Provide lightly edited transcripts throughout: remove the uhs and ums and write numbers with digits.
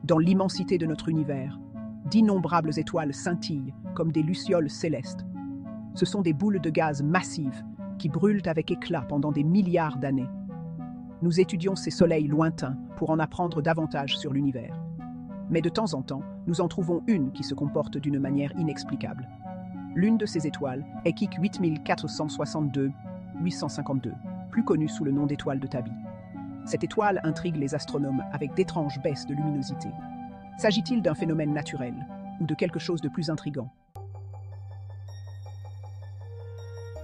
Dans l'immensité de notre univers, d'innombrables étoiles scintillent comme des lucioles célestes. Ce sont des boules de gaz massives qui brûlent avec éclat pendant des milliards d'années. Nous étudions ces soleils lointains pour en apprendre davantage sur l'univers. Mais de temps en temps, nous en trouvons une qui se comporte d'une manière inexplicable. L'une de ces étoiles est Kik 8462-852, plus connue sous le nom d'étoile de Tabi. Cette étoile intrigue les astronomes avec d'étranges baisses de luminosité. S'agit-il d'un phénomène naturel ou de quelque chose de plus intrigant?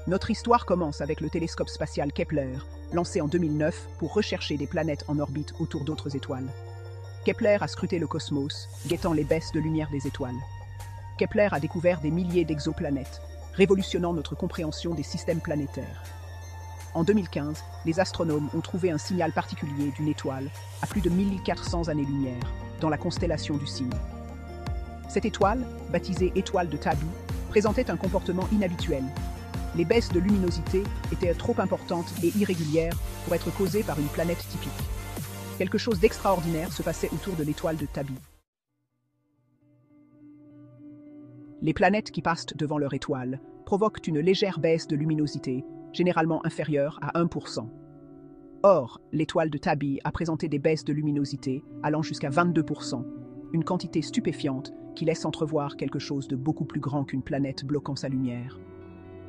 Notre histoire commence avec le télescope spatial Kepler, lancé en 2009 pour rechercher des planètes en orbite autour d'autres étoiles. Kepler a scruté le cosmos, guettant les baisses de lumière des étoiles. Kepler a découvert des milliers d'exoplanètes, révolutionnant notre compréhension des systèmes planétaires. En 2015, les astronomes ont trouvé un signal particulier d'une étoile à plus de 1400 années-lumière dans la constellation du Cygne. Cette étoile, baptisée étoile de Tabi, présentait un comportement inhabituel. Les baisses de luminosité étaient trop importantes et irrégulières pour être causées par une planète typique. Quelque chose d'extraordinaire se passait autour de l'étoile de Tabi. Les planètes qui passent devant leur étoile provoquent une légère baisse de luminosité, généralement inférieure à 1%. Or, l'étoile de Tabi a présenté des baisses de luminosité allant jusqu'à 22%, une quantité stupéfiante qui laisse entrevoir quelque chose de beaucoup plus grand qu'une planète bloquant sa lumière.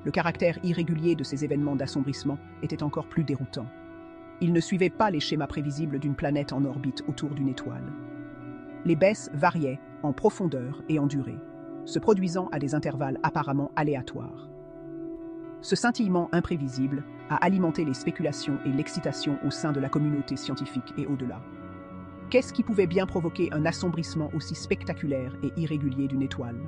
Le caractère irrégulier de ces événements d'assombrissement était encore plus déroutant. Ils ne suivaient pas les schémas prévisibles d'une planète en orbite autour d'une étoile. Les baisses variaient en profondeur et en durée, se produisant à des intervalles apparemment aléatoires. Ce scintillement imprévisible a alimenté les spéculations et l'excitation au sein de la communauté scientifique et au-delà. Qu'est-ce qui pouvait bien provoquer un assombrissement aussi spectaculaire et irrégulier d'une étoile?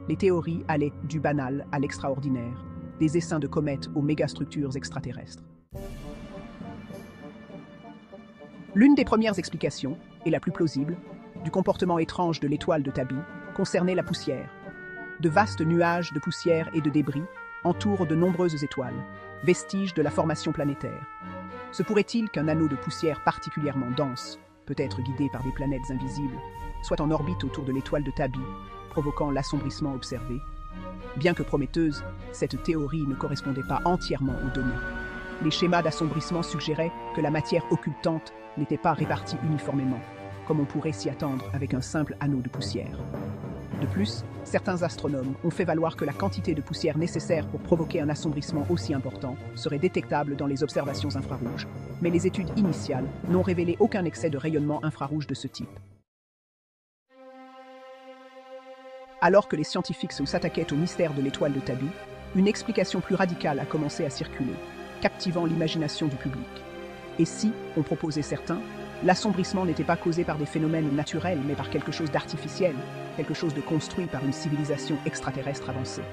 Les théories allaient du banal à l'extraordinaire, des essaims de comètes aux mégastructures extraterrestres. L'une des premières explications, et la plus plausible, du comportement étrange de l'étoile de Tabi concernait la poussière. De vastes nuages de poussière et de débris entourent de nombreuses étoiles, vestiges de la formation planétaire. Se pourrait-il qu'un anneau de poussière particulièrement dense, peut-être guidé par des planètes invisibles, soit en orbite autour de l'étoile de Tabi, provoquant l'assombrissement observé? Bien que prometteuse, cette théorie ne correspondait pas entièrement aux données. Les schémas d'assombrissement suggéraient que la matière occultante n'était pas répartie uniformément, comme on pourrait s'y attendre avec un simple anneau de poussière. De plus, certains astronomes ont fait valoir que la quantité de poussière nécessaire pour provoquer un assombrissement aussi important serait détectable dans les observations infrarouges, mais les études initiales n'ont révélé aucun excès de rayonnement infrarouge de ce type. Alors que les scientifiques s'attaquaient au mystère de l'étoile de Tabi, une explication plus radicale a commencé à circuler, captivant l'imagination du public. Et si, ont proposé certains, l'assombrissement n'était pas causé par des phénomènes naturels, mais par quelque chose d'artificiel, quelque chose de construit par une civilisation extraterrestre avancée.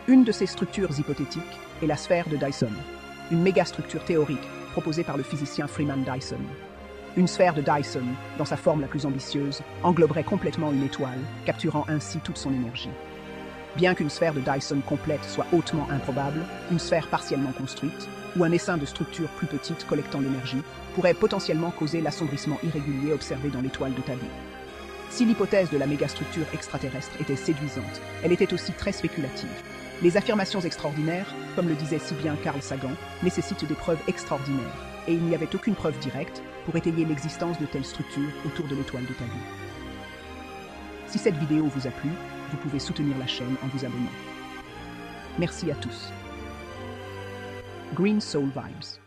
Une de ces structures hypothétiques est la sphère de Dyson, une mégastructure théorique proposée par le physicien Freeman Dyson. Une sphère de Dyson, dans sa forme la plus ambitieuse, engloberait complètement une étoile, capturant ainsi toute son énergie. Bien qu'une sphère de Dyson complète soit hautement improbable, une sphère partiellement construite, ou un essaim de structures plus petites collectant l'énergie, pourrait potentiellement causer l'assombrissement irrégulier observé dans l'étoile de Tabi. Si l'hypothèse de la mégastructure extraterrestre était séduisante, elle était aussi très spéculative. Les affirmations extraordinaires, comme le disait si bien Carl Sagan, nécessitent des preuves extraordinaires, et il n'y avait aucune preuve directe pour étayer l'existence de telles structures autour de l'étoile de Tabi. Si cette vidéo vous a plu, vous pouvez soutenir la chaîne en vous abonnant. Merci à tous. Green Soul Vibes.